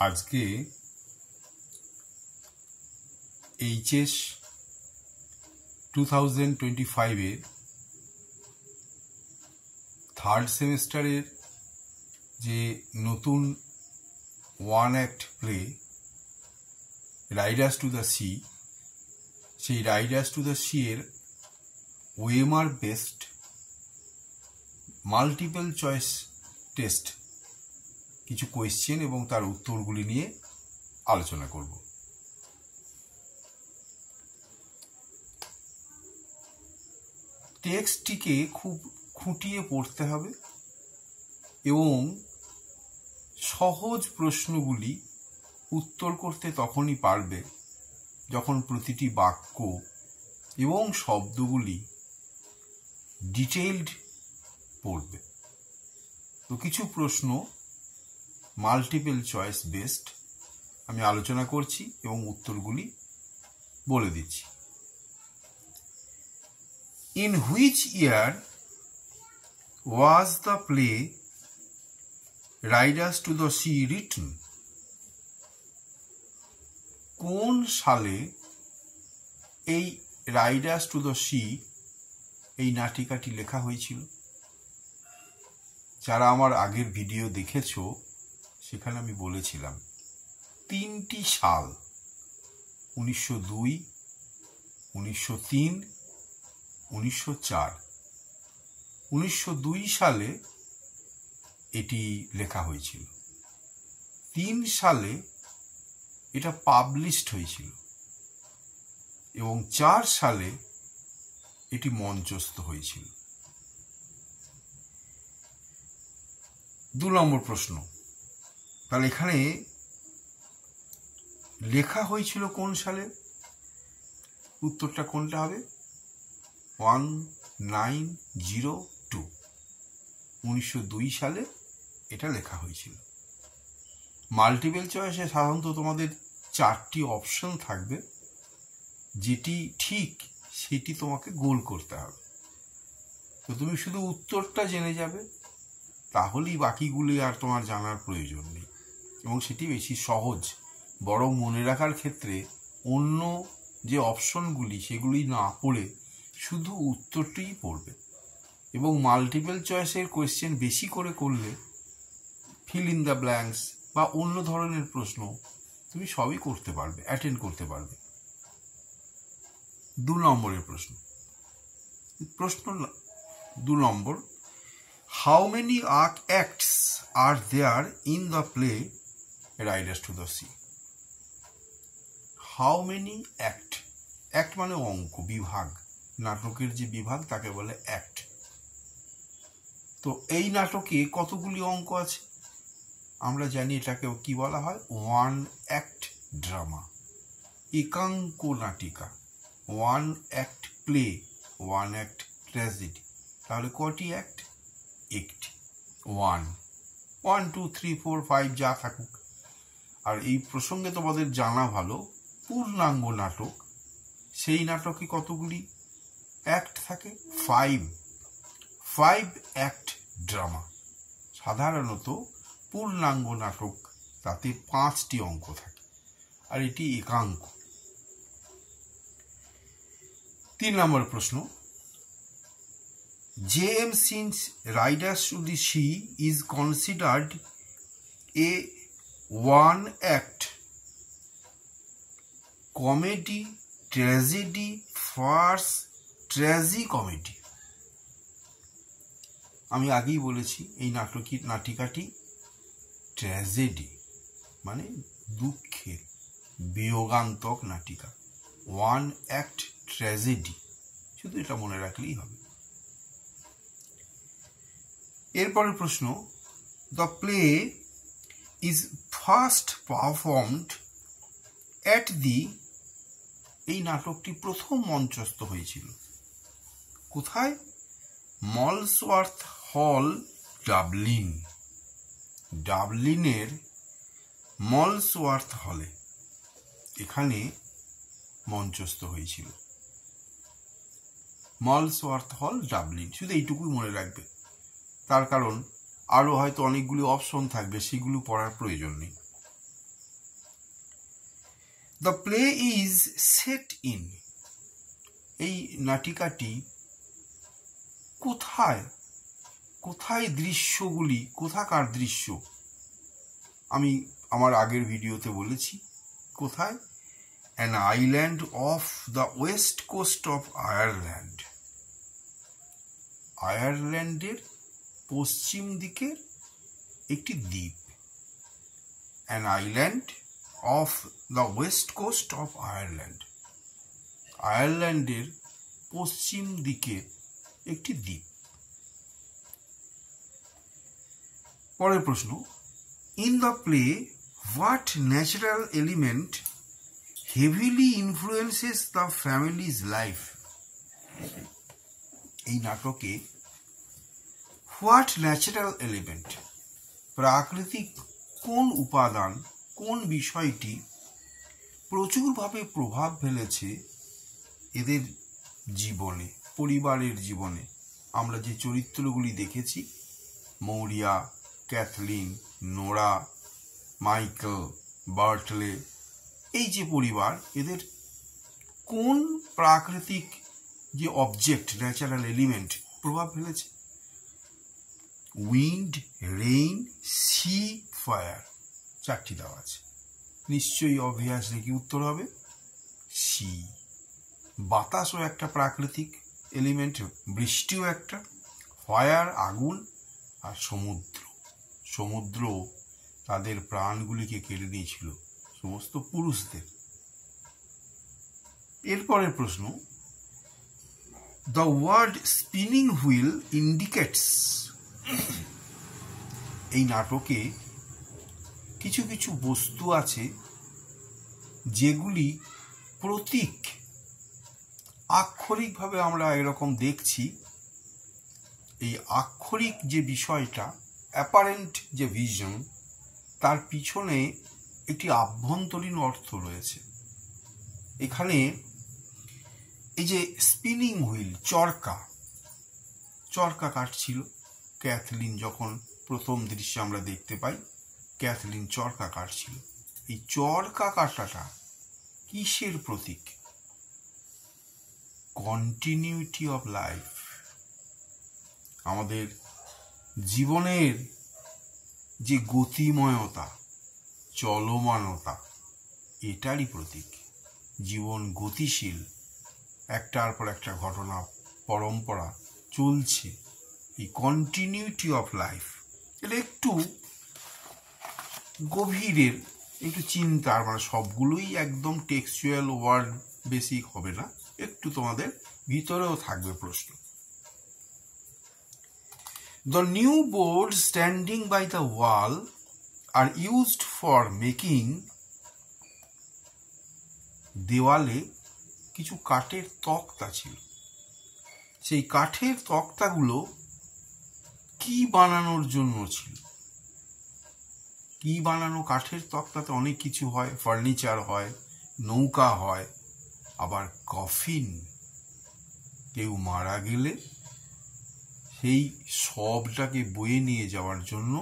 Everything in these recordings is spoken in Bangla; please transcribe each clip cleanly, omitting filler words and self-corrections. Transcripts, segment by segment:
আজকে এইচএস 2025 থার্ড সেমিস্টারের যে নতুন one act play riders to the C, সেই রাইডার্স টু দ্য সি এর OMR based multiple choice test কিছু কোয়েশ্চেন এবং তার উত্তরগুলি নিয়ে আলোচনা করব। টেক্সটটিকে খুব খুঁটিয়ে পড়তে হবে এবং সহজ প্রশ্নগুলি উত্তর করতে তখনই পারবে যখন প্রতিটি বাক্য এবং শব্দগুলি ডিটেইলড পড়বে। তো কিছু প্রশ্ন মাল্টিপল চয়েস বেসড আমি আলোচনা করছি এবং উত্তরগুলি বলে দিচ্ছি। In which year was the play Riders to the Sea written? কোন সালে এই রাইডার্স টু দ্য সি এই নাটিকাটি লেখা হয়েছিল? যারা আমার আগের ভিডিও দেখেছো সেখানে আমি বলেছিলাম 3টি সাল, 1902, 1903, 1904। 1902 সালে এটি লেখা হয়েছিল, 3 সালে এটা পাবলিশড হয়েছিল এবং 4 সালে এটি মঞ্চস্থ হয়েছিল। 2 নম্বর প্রশ্ন, তাহলে এখানে লেখা হয়েছিল কোন সালে? উত্তরটা কোনটা হবে? 1902, 1902 সালে এটা লেখা হয়েছিল। মাল্টিপল চয়েসে সাধারণত তোমাদের 4টি অপশন থাকবে, যেটি ঠিক সেটি তোমাকে গোল করতে হবে। তো তুমি শুধু উত্তরটা জেনে যাবে, তাহলেই বাকিগুলি আর তোমার জানার প্রয়োজন নেই এবং সেটি বেশি সহজ। বরং মনে রাখার ক্ষেত্রে অন্য যে অপশনগুলি সেগুলি না পড়ে শুধু উত্তরটিই পড়বে এবং মাল্টিপল চয়েসের কোয়েশ্চেন বেশি করে করলে ফিল ইন দ্য ব্ল্যাঙ্কস বা অন্য ধরনের প্রশ্ন তুমি সবই করতে পারবে, অ্যাটেন্ড করতে পারবে। 2 নম্বরের প্রশ্ন 2 নম্বর, how many acts are there in the play riders to the sea? How many act, act মানে অঙ্ক, বিভাগ, নাটকের যে বিভাগ তাকে বলে অ্যাক্ট। তো এই নাটকে কতগুলি অঙ্ক আছে? আমরা জানি এটাকে কি বলা হয়? ওয়ান অ্যাক্ট ড্রামা, একাঙ্ক নাটিকা, one act play, one act tragedy. তাহলে কটি অ্যাক্ট? একটি, 1, 2, 3, 4, 5 যা থাকুক। আর এই প্রসঙ্গে তোমাদের জানা ভালো, পূর্ণাঙ্গ নাটক, সেই নাটকে কতগুলি অ্যাক্ট থাকে? 5 অ্যাক্ট ড্রামা। সাধারণত পূর্ণাঙ্গ নাটক তাতে 5টি অঙ্ক থাকে, আর এটি একাঙ্ক। 3 নম্বর প্রশ্ন, J.M. Sin's Riders to the Sea is considered a one-act comedy, tragedy, farce, tragicomedy। আমি আগেই বলেছি এই নাটিকাটি ট্র্যাজেডি মানে দুঃখের, বিয়োগান্তক নাটিকা, ওয়ান অ্যাক্ট ট্র্যাজেডি, শুধু এটা মনে রাখলেই হবে। এরপরের প্রশ্ন, the play is first performed at the, এই নাটকটি প্রথম মঞ্চস্থ হয়েছিল কোথায়? মলসওয়ার্থ হল, ডাবলিন। ডাবলিনের মলসওয়ার্থ হলে এখানে মঞ্চস্থ হয়েছিল। মলসওয়ার্থ হল, ডাবলিন, শুধু এইটুকুই মনে রাখবে। তার কারণ আরও হয়তো অনেকগুলি অপশন থাকবে, সেগুলো পড়ার প্রয়োজন নেই। The play is set in, এই নাটিকাটি কোথায় কোথায় দৃশ্যগুলি, কোথাকার দৃশ্য? আমি আমার আগের ভিডিওতে বলেছি কোথায়, an island of the west coast of Ireland, আয়ারল্যান্ডের পশ্চিম দিকের একটি দ্বীপ, an island of the west coast of Ireland, আয়ারল্যান্ডের পশ্চিম দিকের একটি দ্বীপ। পরের প্রশ্ন, in the play what natural element heavily influences the family's life? এই নাটকে হোয়াট ন্যাচারাল এলিমেন্ট, প্রাকৃতিক কোন উপাদান, কোন বিষয়টি প্রচুরভাবে প্রভাব ফেলেছে এদের জীবনে, পরিবারের জীবনে? আমরা যে চরিত্রগুলি দেখেছি, মৌরিয়া, ক্যাথলিন, নোরা, মাইকেল, বার্টলে, এই যে পরিবার, এদের কোন প্রাকৃতিক যে অবজেক্ট, ন্যাচারাল এলিমেন্ট প্রভাব ফেলেছে? উইন্ড, রেইন, সি, ফায়ার, চারটি দেওয়া আছে। নিশ্চয়ই অবভিয়াসলি কি উত্তর হবে? সি। বাতাসও একটা প্রাকৃতিক এলিমেন্ট, বৃষ্টিও একটা, ফায়ার আগুন, আর সমুদ্র, সমুদ্র তাদের প্রাণগুলিকে কেড়ে নিয়েছিল, সমস্ত পুরুষদের। এরপরের প্রশ্ন, the word spinning wheel indicates, এই নাটকে কিছু কিছু বস্তু আছে যেগুলি প্রতীক, আক্ষরিকভাবে আমরা এরকম দেখছি। এই আক্ষরিক যে বিষয়টা, অ্যাপারেন্ট যে ভিশন, তার পিছনে একটি আভ্যন্তরীণ অর্থ রয়েছে। এখানে এই যে স্পিনিং হুইল, চরকা, চরকা কাটছিল ক্যাথলিন, যখন প্রথম দৃশ্যে আমরা দেখতে পাই ক্যাথলিন চরকা কাটছিল। এই চরকা কাটাটা কিসের প্রতীক? কন্টিনিউটি অফ লাইফ, আমাদের জীবনের যে গতিময়তা, চলমানতা, এটারই প্রতীক। জীবন গতিশীল, একটার পর একটা ঘটনা পরম্পরা চলছে, এই কন্টিনিউটি অফ লাইফ, এটা একটু গভীরের, একটু চিন্তার, মানে সবগুলোই একদম টেক্সচুয়াল ওয়ার্ড বেসিক হবে না, একটু তোমাদের ভিতরেও থাকবে প্রশ্ন। The new boards standing by the wall are used for making, দেওয়ালে কিছু কাঠের তক্তা ছিল, সেই কাঠের তক্তাগুলো কি বানানোর জন্য ছিল? কি বানানো? কাঠের তক্তাতে অনেক কিছু হয়, ফার্নিচার হয়, নৌকা হয়, আবার কফিন, কেউ মারা গেলে সেই শবটাকে বয়ে নিয়ে যাওয়ার জন্য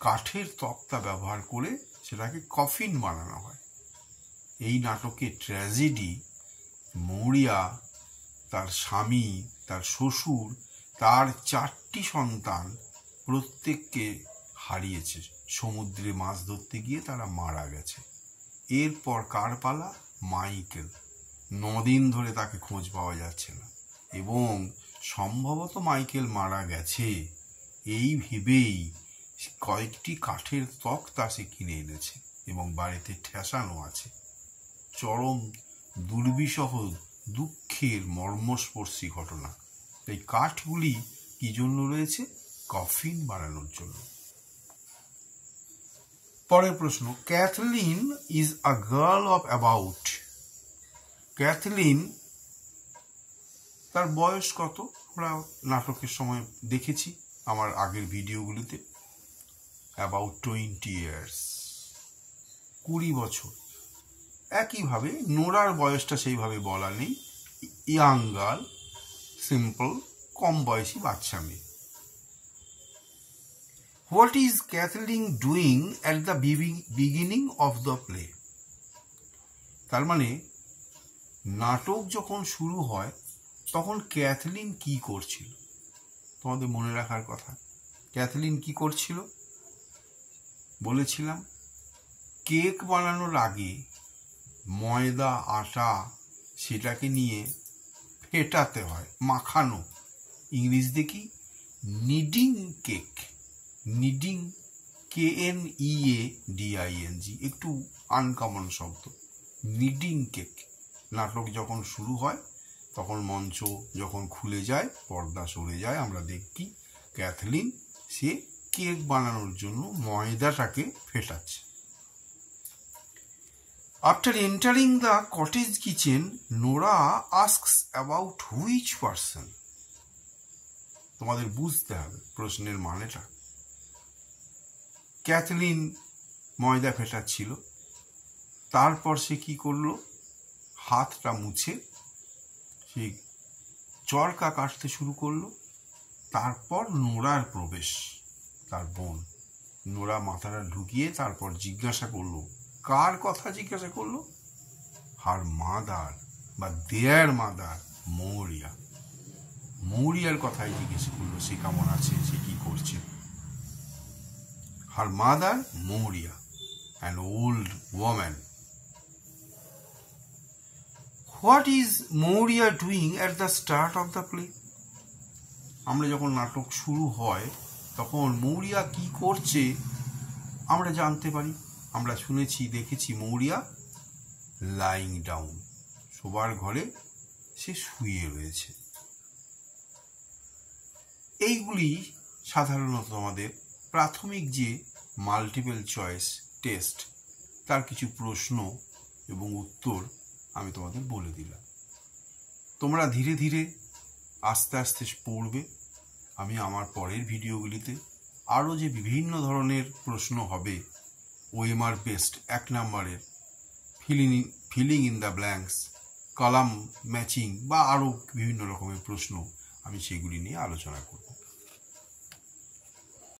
কাঠের তক্তা ব্যবহার করে সেটাকে কফিন বানানো হয়। এই নাটকে ট্র্যাজেডি, মৌরিয়া, তার স্বামী, তার শ্বশুর, তার 4টি সন্তান প্রত্যেককে হারিয়েছে, সমুদ্রে মাছ ধরতে গিয়ে তারা মারা গেছে। এরপর কার পালা? মাইকেল। 9 দিন ধরে তাকে খোঁজ পাওয়া যাচ্ছে না, এবং সম্ভবত মাইকেল মারা গেছে এই ভেবেই কয়েকটি কাঠের তক্তা সে কিনে এনেছে এবং বাড়িতে ঠেসানো আছে। চরম দুর্বিষহ, দুঃখের, মর্মস্পর্শী ঘটনা। এই কাঠগুলি কি জন্য রয়েছে? কফিন বানানোর জন্য। পরের প্রশ্ন, Kathleen is a girl of about, Kathleen তার বয়স কত? আমরা নাটকের সময় দেখেছি আমার আগের ভিডিওগুলিতে, অ্যাবাউট 20 years, 20 বছর। একইভাবে নোরার বয়সটা সেইভাবে বলা নেই, ইয়াং গার্ল, সিম্পল, কম বয়সী বাচ্চা মেয়ে। What is Kathleen doing at the beginning of the play? তার মানে নাটক যখন শুরু হয় তখন ক্যাথলিন কি করছিল? তোমাদের মনে রাখার কথা, ক্যাথলিন কি করছিল? বলেছিলাম কেক বানানোর আগে ময়দা আটা সেটাকে নিয়ে ফেটাতে হয়, মাখানো। ইংরেজিতে কি? Kneading cake. নিডিং, KNEADING, একটু আনকমন শব্দ। Kneading cake. নাটক যখন শুরু হয় তখন মঞ্চ যখন খুলে যায়, পর্দা সরে যায়, আমরা দেখি ক্যাথলিন সে কেক বানানোর জন্য ময়দাটাকে ফেটাচ্ছে। After entering the cottage kitchen, Nora asks about which person. তোমাদের বুঝতে হবে প্রশ্নের মানেটা। ক্যাথলিন ময়দা ফেটাচ্ছিল, তারপর সে কি করলো? হাতটা মুছে সে চরকা কাটতে শুরু করলো। তারপর নোরার প্রবেশ, তার বোন নোরা মাথাটা ঢুকিয়ে তারপর জিজ্ঞাসা করলো, কার কথা জিজ্ঞাসা করলো? হার মাদার বা দেয়ার মাদার, মৌরিয়া। মৌরিয়ার কথাই জিজ্ঞেস করলো, সে কেমন আছে, সে কি করছে। Her mother Maurya, an old woman. What is Maurya doing at the start of the play? আমরা যখন নাটক শুরু হয় তখন মৌরিয়া কি করছে আমরা জানতে পারি। আমরা শুনেছি, দেখেছি মৌরিয়া লাইং ডাউন, শোবার ঘরে সে শুয়ে রয়েছে। এইগুলি সাধারণত আমাদের প্রাথমিক যে মাল্টিপল চয়েস টেস্ট তার কিছু প্রশ্ন এবং উত্তর আমি তোমাদের বলে দিলাম। তোমরা ধীরে ধীরে আস্তে আস্তে পড়বে। আমি আমার পরের ভিডিওগুলিতে আরও যে বিভিন্ন ধরনের প্রশ্ন হবে, OMR বেস্ট 1 নম্বরের filling in the blanks, column matching বা আরও বিভিন্ন রকমের প্রশ্ন, আমি সেগুলি নিয়ে আলোচনা করব।